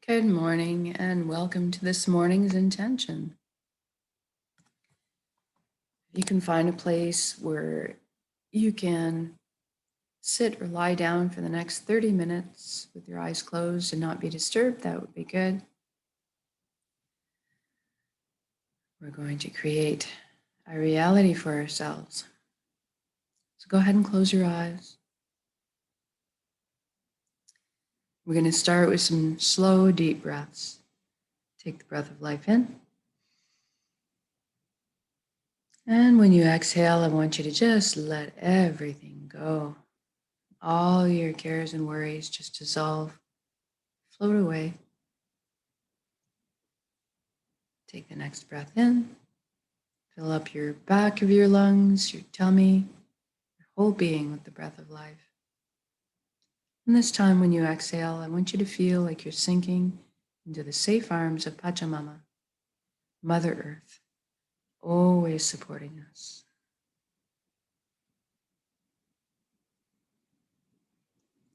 Good morning and welcome to this morning's intention. You can find a place where you can sit or lie down for the next 30 minutes with your eyes closed and not be disturbed. That would be good. We're going to create a reality for ourselves. So go ahead and close your eyes. We're going to start with some slow, deep breaths. Take the breath of life in. And when you exhale, I want you to just let everything go. All your cares and worries just dissolve, float away. Take the next breath in. Fill up your back of your lungs, your tummy, your whole being with the breath of life. And this time when you exhale, I want you to feel like you're sinking into the safe arms of Pachamama, Mother Earth, always supporting us.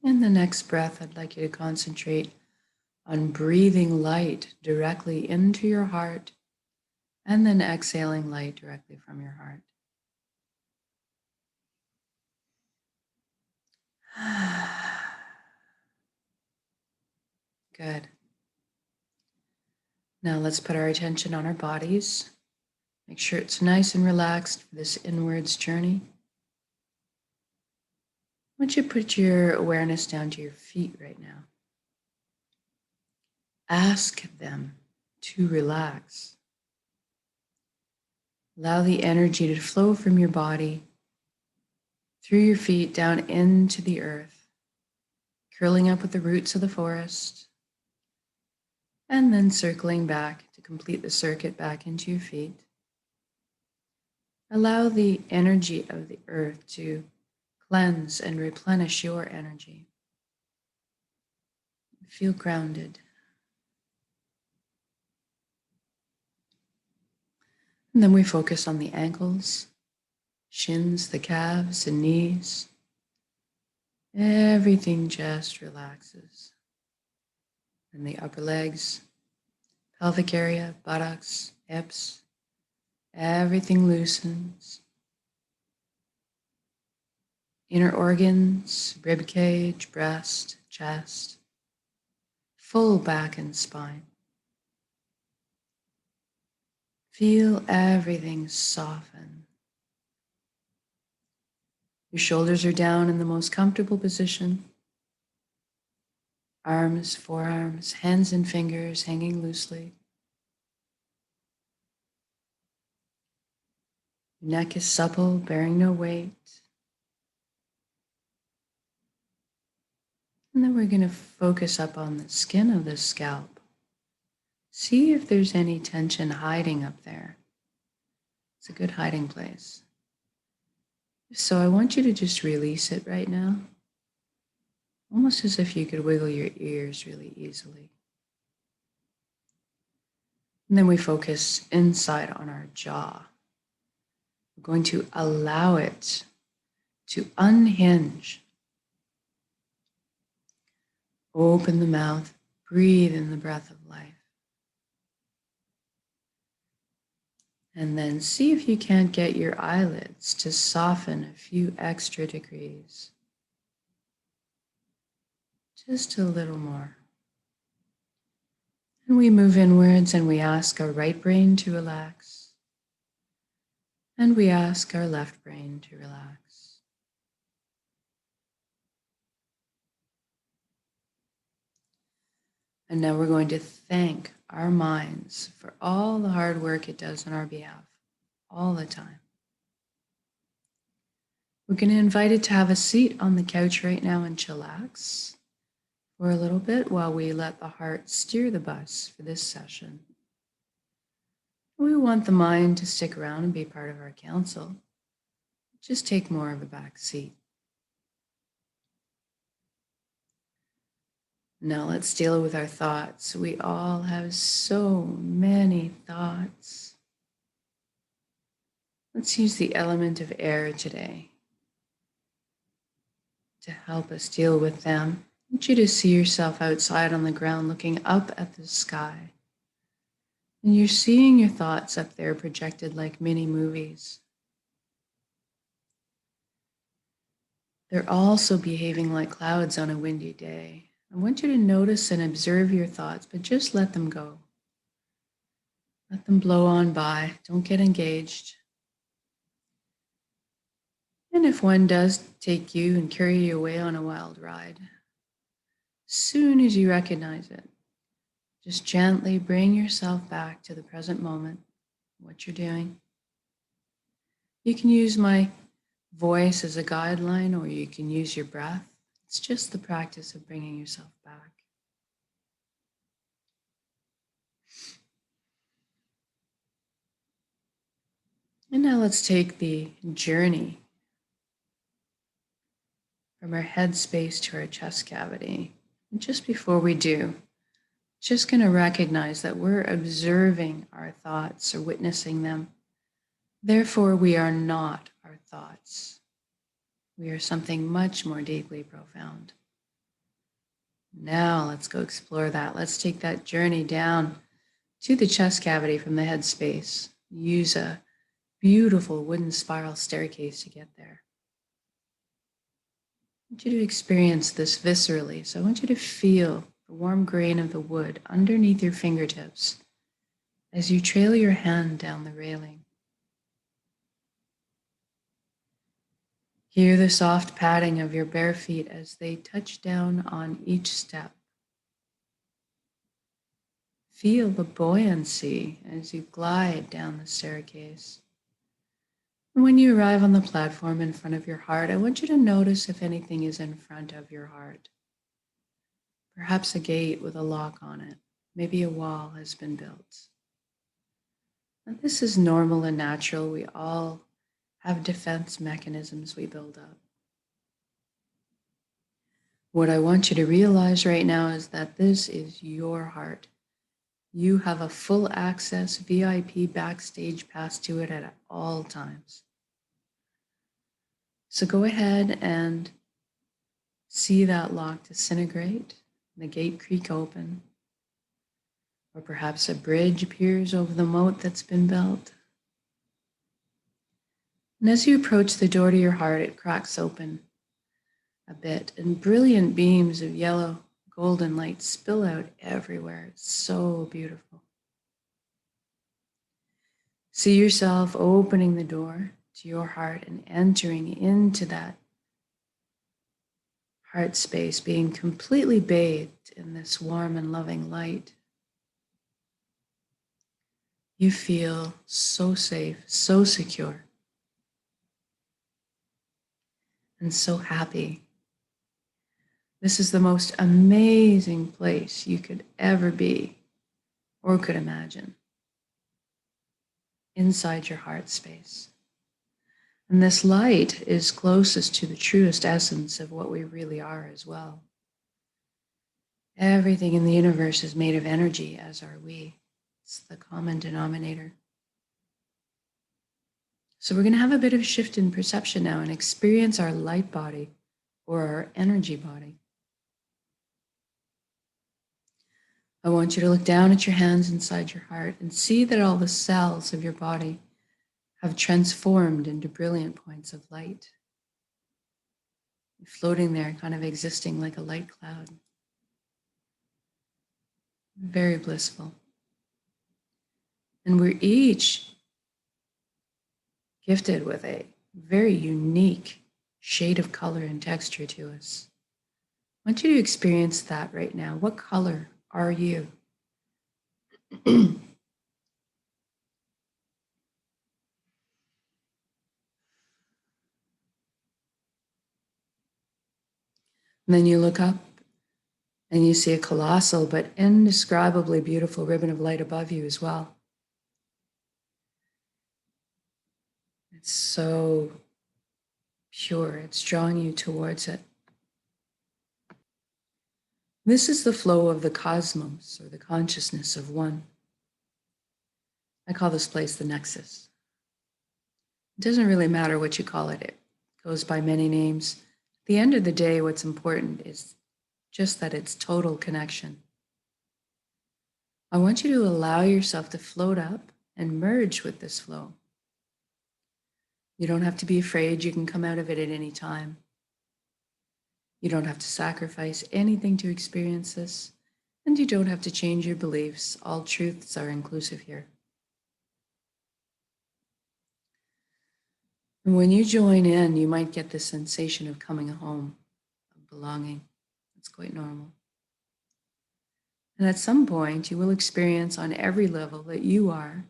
In the next breath, I'd like you to concentrate on breathing light directly into your heart and then exhaling light directly from your heart. Good. Now let's put our attention on our bodies. Make sure it's nice and relaxed for this inwards journey. I want you to put your awareness down to your feet right now. Ask them to relax. Allow the energy to flow from your body through your feet down into the earth, curling up with the roots of the forest, and then circling back to complete the circuit back into your feet. Allow the energy of the earth to cleanse and replenish your energy. Feel grounded. And then we focus on the ankles, shins, the calves, and knees. Everything just relaxes. And the upper legs, pelvic area, buttocks, hips, everything loosens. Inner organs, rib cage, breast, chest, full back and spine. Feel everything soften. Your shoulders are down in the most comfortable position. Arms, forearms, hands and fingers hanging loosely. Your neck is supple, bearing no weight. And then we're going to focus up on the skin of the scalp. See if there's any tension hiding up there. It's a good hiding place. So I want you to just release it right now. Almost as if you could wiggle your ears really easily. And then we focus inside on our jaw. We're going to allow it to unhinge. Open the mouth, breathe in the breath of life. And then see if you can't get your eyelids to soften a few extra degrees. Just a little more. And we move inwards and we ask our right brain to relax. And we ask our left brain to relax. And now we're going to thank our minds for all the hard work it does on our behalf, all the time. We're going to invite it to have a seat on the couch right now and chillax for a little bit while we let the heart steer the bus for this session. We want the mind to stick around and be part of our council. Just take more of a back seat. Now let's deal with our thoughts. We all have so many thoughts. Let's use the element of air today to help us deal with them want you to see yourself outside on the ground looking up at the sky. And you're seeing your thoughts up there projected like mini movies. They're also behaving like clouds on a windy day. I want you to notice and observe your thoughts, but just let them go. Let them blow on by. Don't get engaged. And if one does take you and carry you away on a wild ride, as soon as you recognize it, just gently bring yourself back to the present moment, what you're doing. You can use my voice as a guideline, or you can use your breath. It's just the practice of bringing yourself back. And now let's take the journey from our head space to our chest cavity. And just before we do, just going to recognize that we're observing our thoughts or witnessing them. Therefore, we are not our thoughts. We are something much more deeply profound. Now let's go explore that. Let's take that journey down to the chest cavity from the head space. Use a beautiful wooden spiral staircase to get there. I want you to experience this viscerally. So I want you to feel the warm grain of the wood underneath your fingertips as you trail your hand down the railing. Hear the soft padding of your bare feet as they touch down on each step. Feel the buoyancy as you glide down the staircase. And when you arrive on the platform in front of your heart, I want you to notice if anything is in front of your heart. Perhaps a gate with a lock on it. Maybe a wall has been built. And this is normal and natural. We all have defense mechanisms we build up. What I want you to realize right now is that this is your heart. You have a full access VIP backstage pass to it at all times. So go ahead and see that lock disintegrate, the gate creak open, or perhaps a bridge appears over the moat that's been built. And as you approach the door to your heart, it cracks open a bit, and brilliant beams of yellow golden light spill out everywhere. It's so beautiful. See yourself opening the door to your heart and entering into that heart space, being completely bathed in this warm and loving light. You feel so safe, so secure, and so happy. This is the most amazing place you could ever be or could imagine, inside your heart space. And this light is closest to the truest essence of what we really are as well. Everything in the universe is made of energy, as are we. It's the common denominator. So we're going to have a bit of a shift in perception now and experience our light body or our energy body. I want you to look down at your hands inside your heart and see that all the cells of your body have transformed into brilliant points of light. You're floating there, kind of existing like a light cloud. Very blissful. And we're each gifted with a very unique shade of color and texture to us. I want you to experience that right now. What color are you? And then you look up and you see a colossal but indescribably beautiful ribbon of light above you as well. It's so pure, it's drawing you towards it. This is the flow of the cosmos, or the consciousness of one. I call this place the nexus. It doesn't really matter what you call it. It goes by many names. At the end of the day, what's important is just that it's total connection. I want you to allow yourself to float up and merge with this flow. You don't have to be afraid. You can come out of it at any time. You don't have to sacrifice anything to experience this, and you don't have to change your beliefs. All truths are inclusive here. And when you join in, you might get this sensation of coming home, of belonging. It's quite normal. And at some point, you will experience on every level that you are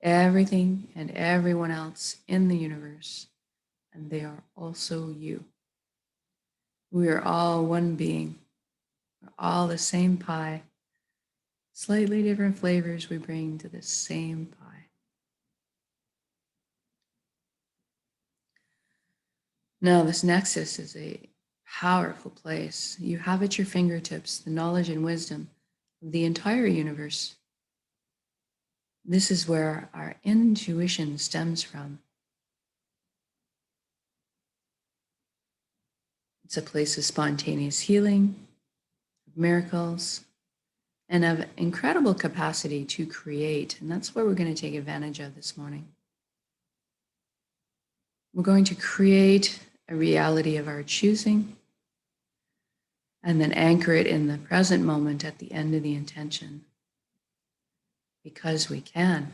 everything and everyone else in the universe, and they are also you. We are all one being. We're all the same pie. Slightly different flavors we bring to the same pie. Now, this nexus is a powerful place. You have at your fingertips the knowledge and wisdom of the entire universe. This is where our intuition stems from. It's a place of spontaneous healing, of miracles, and of incredible capacity to create. And that's what we're going to take advantage of this morning. We're going to create a reality of our choosing and then anchor it in the present moment at the end of the intention, because we can.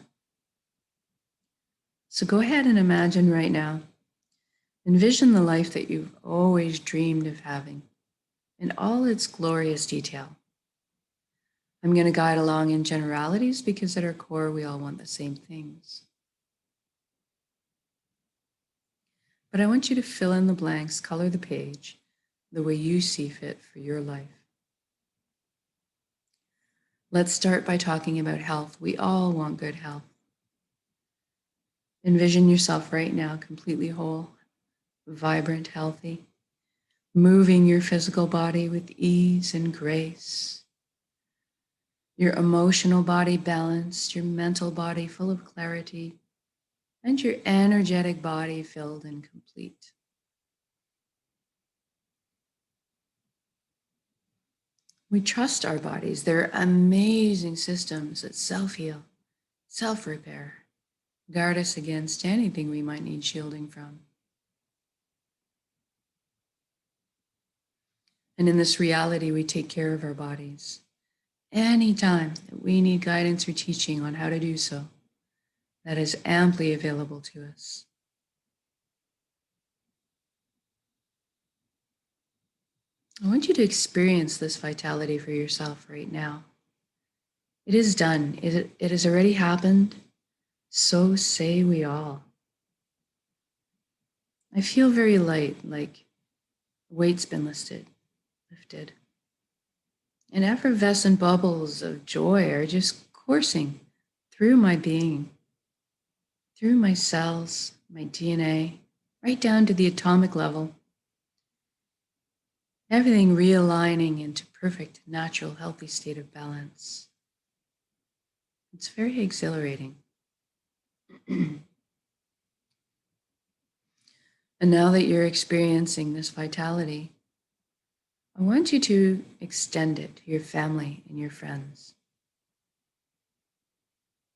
So go ahead and imagine right now. Envision the life that you've always dreamed of having in all its glorious detail. I'm going to guide along in generalities because at our core, we all want the same things. But I want you to fill in the blanks, color the page the way you see fit for your life. Let's start by talking about health. We all want good health. Envision yourself right now completely whole, vibrant, healthy, moving your physical body with ease and grace. Your emotional body balanced, your mental body full of clarity, and your energetic body filled and complete. We trust our bodies. They're amazing systems that self-heal, self-repair, guard us against anything we might need shielding from. And in this reality, we take care of our bodies. Anytime that we need guidance or teaching on how to do so, that is amply available to us. I want you to experience this vitality for yourself right now. It is done. It has already happened. So say we all. I feel very light, like the weight's been lifted. And effervescent bubbles of joy are just coursing through my being, through my cells, my DNA, right down to the atomic level. Everything realigning into perfect, natural, healthy state of balance. It's very exhilarating. And now that you're experiencing this vitality, I want you to extend it to your family and your friends.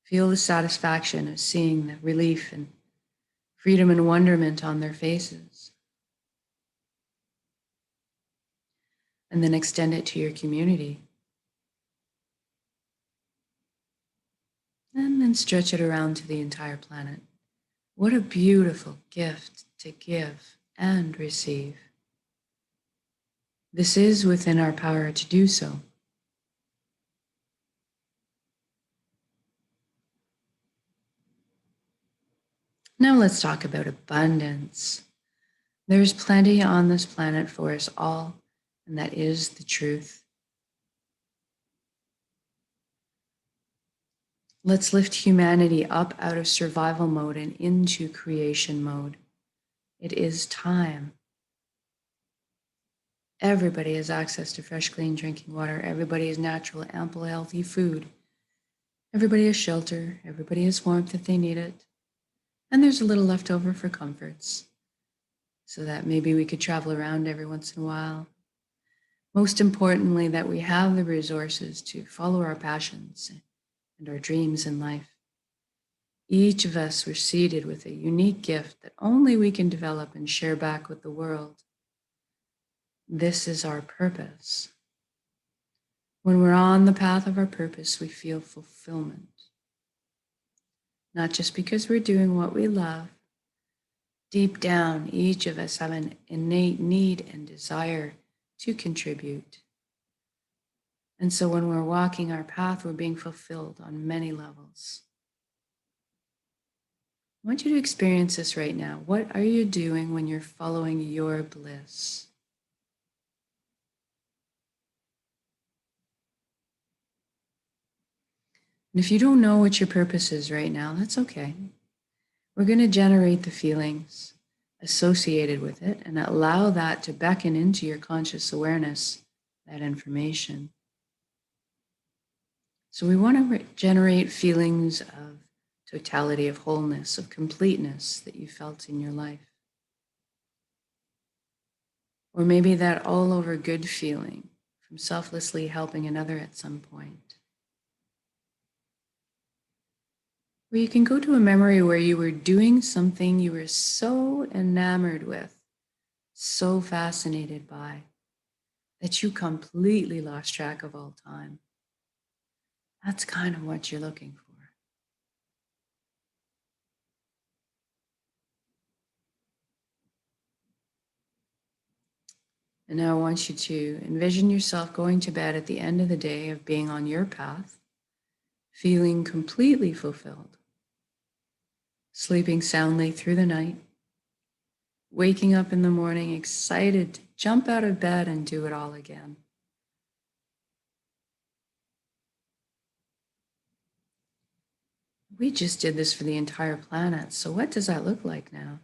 Feel the satisfaction of seeing the relief and freedom and wonderment on their faces. And then extend it to your community. And then stretch it around to the entire planet. What a beautiful gift to give and receive. This is within our power to do so. Now let's talk about abundance. There's plenty on this planet for us all, and that is the truth. Let's lift humanity up out of survival mode and into creation mode. It is time. Everybody has access to fresh, clean drinking water. Everybody has natural, ample, healthy food. Everybody has shelter. Everybody has warmth if they need it. And there's a little left over for comforts, so that maybe we could travel around every once in a while. Most importantly, that we have the resources to follow our passions and our dreams in life. Each of us were seeded with a unique gift that only we can develop and share back with the world. This is our purpose. When we're on the path of our purpose, we feel fulfillment. Not just because we're doing what we love. Deep down, each of us have an innate need and desire to contribute. And so when we're walking our path, we're being fulfilled on many levels. I want you to experience this right now. What are you doing when you're following your bliss? And if you don't know what your purpose is right now, that's okay. We're going to generate the feelings associated with it and allow that to beckon into your conscious awareness, that information. So we want to generate feelings of totality, of wholeness, of completeness that you felt in your life. Or maybe that all over good feeling from selflessly helping another at some point. Or you can go to a memory where you were doing something you were so enamored with, so fascinated by, that you completely lost track of all time. That's kind of what you're looking for. And now I want you to envision yourself going to bed at the end of the day of being on your path, feeling completely fulfilled, sleeping soundly through the night, waking up in the morning excited to jump out of bed and do it all again. We just did this for the entire planet, so what does that look like now?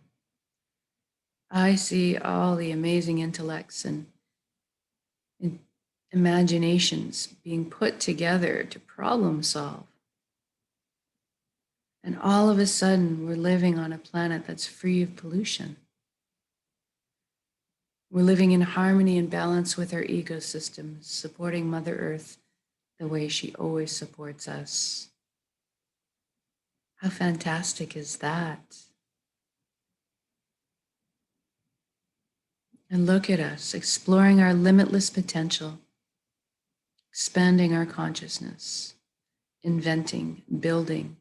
I see all the amazing intellects and imaginations being put together to problem solve. And all of a sudden, we're living on a planet that's free of pollution. We're living in harmony and balance with our ecosystems, supporting Mother Earth the way she always supports us. How fantastic is that? And look at us, exploring our limitless potential, expanding our consciousness, inventing, building,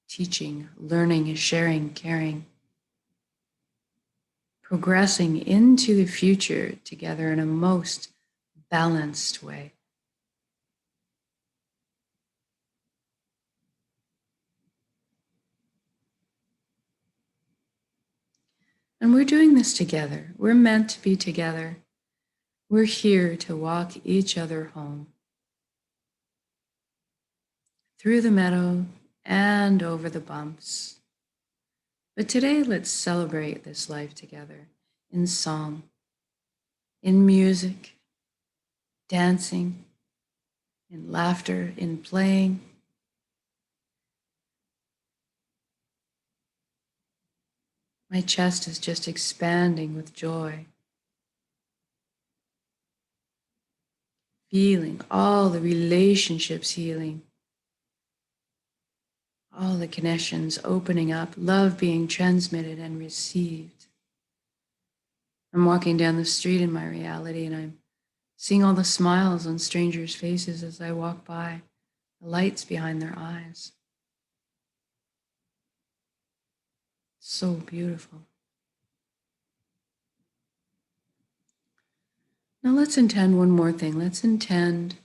teaching, learning, sharing, caring, progressing into the future together in a most balanced way. And we're doing this together. We're meant to be together. We're here to walk each other home. Through the meadow and over the bumps. But today, let's celebrate this life together in song, in music, dancing, in laughter, in playing. My chest is just expanding with joy. Feeling all the relationships healing. All the connections opening up, love being transmitted and received. I'm walking down the street in my reality and I'm seeing all the smiles on strangers' faces as I walk by, the lights behind their eyes. So beautiful. Now let's intend one more thing. Let's intend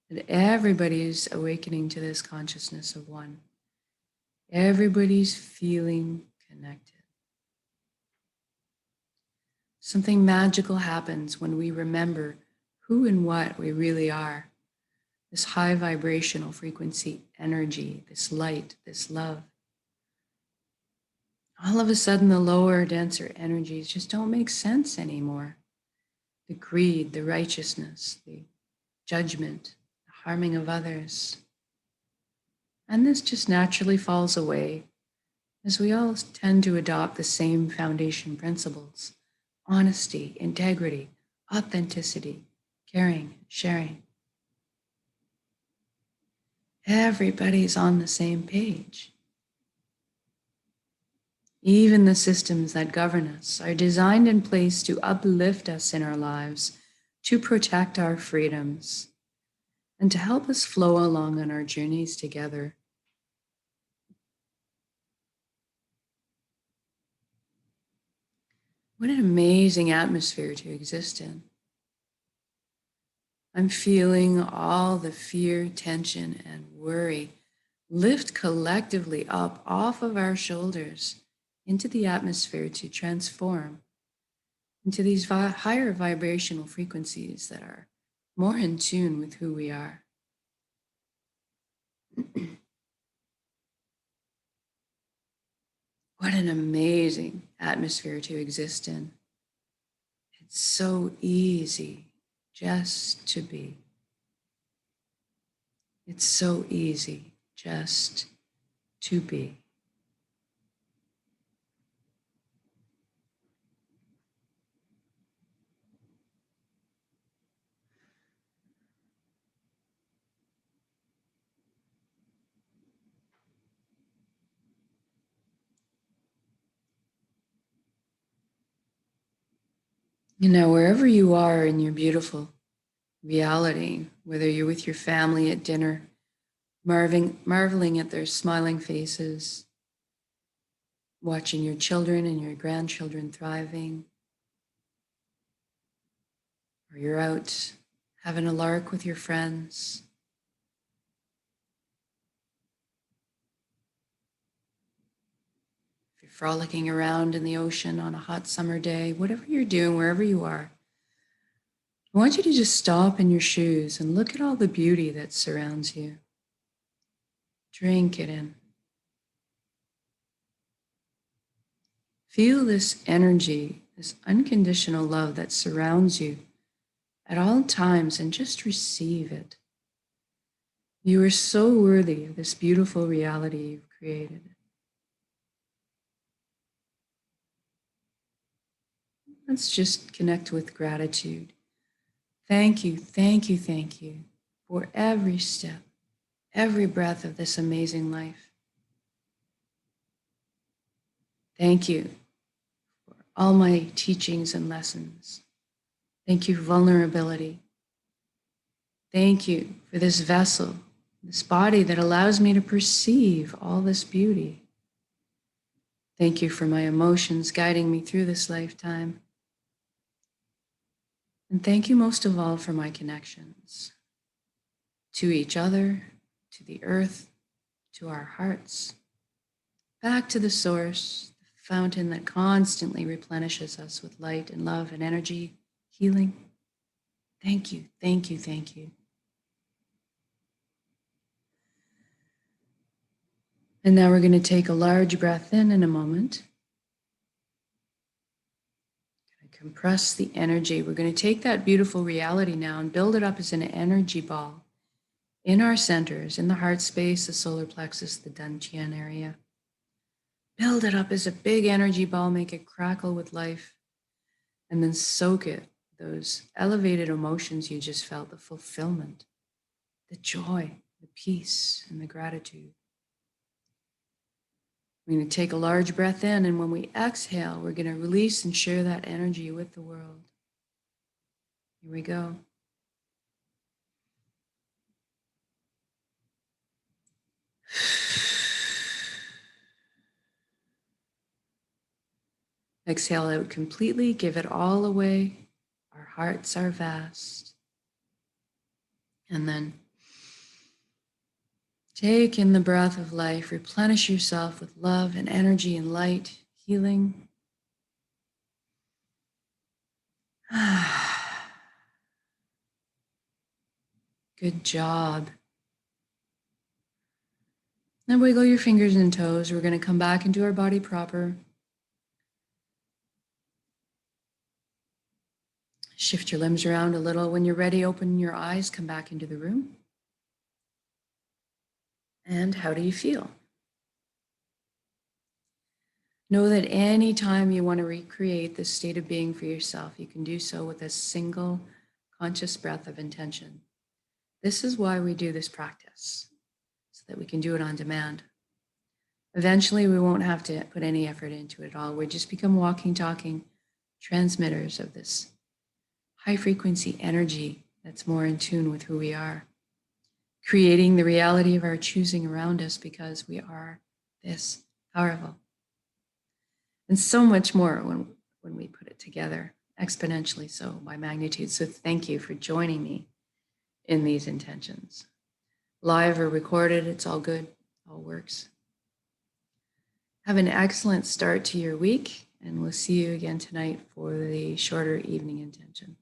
that everybody's awakening to this consciousness of one. Everybody's feeling connected. Something magical happens when we remember who and what we really are. This high vibrational frequency energy, this light, this love. All of a sudden, the lower, denser energies just don't make sense anymore. The greed, the righteousness, the judgment, the harming of others. And this just naturally falls away as we all tend to adopt the same foundation principles: honesty, integrity, authenticity, caring, sharing. Everybody's on the same page. Even the systems that govern us are designed in place to uplift us in our lives, to protect our freedoms, and to help us flow along on our journeys together. What an amazing atmosphere to exist in. I'm feeling all the fear, tension, and worry lift collectively up off of our shoulders into the atmosphere to transform into these higher vibrational frequencies that are more in tune with who we are. What an amazing atmosphere to exist in. It's so easy just to be. It's so easy just to be. You know, wherever you are in your beautiful reality, whether you're with your family at dinner, marveling at their smiling faces, watching your children and your grandchildren thriving, or you're out having a lark with your friends, if you're frolicking around in the ocean on a hot summer day, whatever you're doing, wherever you are, I want you to just stop in your shoes and look at all the beauty that surrounds you. Drink it in. Feel this energy, this unconditional love that surrounds you at all times, and just receive it. You are so worthy of this beautiful reality you've created. Let's just connect with gratitude. Thank you, thank you, thank you for every step, every breath of this amazing life. Thank you for all my teachings and lessons. Thank you for vulnerability. Thank you for this vessel, this body that allows me to perceive all this beauty. Thank you for my emotions guiding me through this lifetime. And thank you most of all for my connections to each other, to the earth, to our hearts, back to the source, the fountain that constantly replenishes us with light and love and energy, healing. Thank you, thank you, thank you. And now we're going to take a large breath in a moment. Compress the energy. We're going to take that beautiful reality now and build it up as an energy ball in our centers, in the heart space, the solar plexus, the dantian area. Build it up as a big energy ball, make it crackle with life, and then soak it, those elevated emotions you just felt, the fulfillment, the joy, the peace, and the gratitude. We're going to take a large breath in, and when we exhale, we're going to release and share that energy with the world. Here we go. Exhale out completely, give it all away. Our hearts are vast. And then take in the breath of life, replenish yourself with love and energy and light, healing. Good job. Now wiggle your fingers and toes. We're going to come back into our body proper. Shift your limbs around a little. When you're ready, open your eyes, come back into the room. And how do you feel? Know that anytime you want to recreate this state of being for yourself, you can do so with a single conscious breath of intention. This is why we do this practice, so that we can do it on demand. Eventually, we won't have to put any effort into it at all. We just become walking, talking transmitters of this high frequency energy that's more in tune with who we are, creating the reality of our choosing around us because we are this powerful. And so much more when we put it together, exponentially so by magnitude. So thank you for joining me in these intentions. Live or recorded, it's all good, all works. Have an excellent start to your week, and we'll see you again tonight for the shorter evening intention.